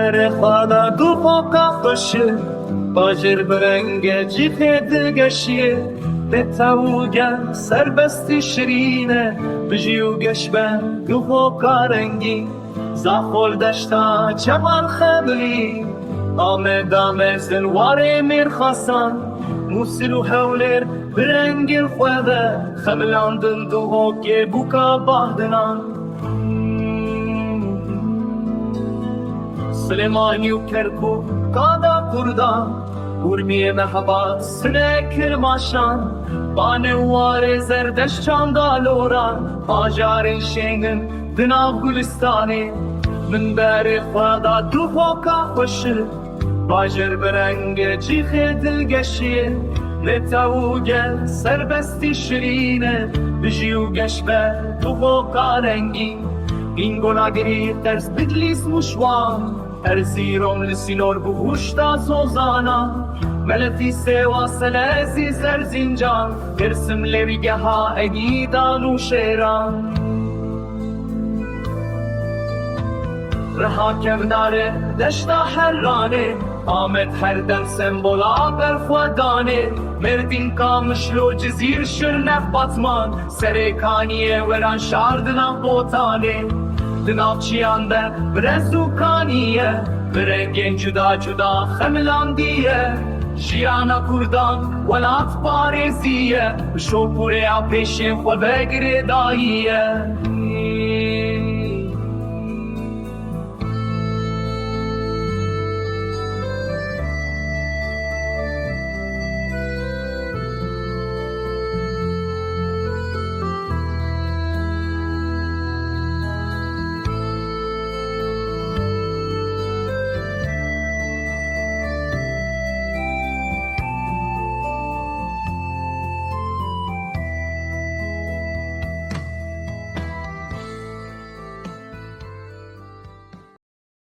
berê xwe du bûka xweşê bajêr bi rengê cîxê digeşiye tê tev û gel serbestî şêrîn e bijî û geşbe du bûka rengî zaxol deşta çeman xebilî Amêda mezin warê mêrxasan Musil û hewlêr bi rengên xwe de Xemilandin du hokê bûka bahdinan Silêmanî û Kerkûk kada Kurdan Urmiyê mehebat sinekir maşan Banê û warê zerdeş çandaloran Bajarên şêngin di nav gulistanê Min berê xwe da du bûka xweşê Bajêr bi rengê cîxê dilgeşiye Lê tev û gel serbestî şêrîn e bijî û geşbe du bûka rengî Gîngonagirî ters bidlîs mûşwan Her zîrom li sînor bû hûşta sozana Meletî sêwa selezî zerzincan Girsim lê wîgeha egîdan û şêran Reha kevdarê deşta herranê Amed her dem sembola berxwedanê Merdîn kamişlo cizîr şirnef batman Serê kaniyê weran şardinan botanê Di navçiyan de birez û kaniye Bi rengên cuda cuda xemilandiye Jiyana Kurdan welat parêziye Bi şopûrêya pêşên xwe vegirê dayiye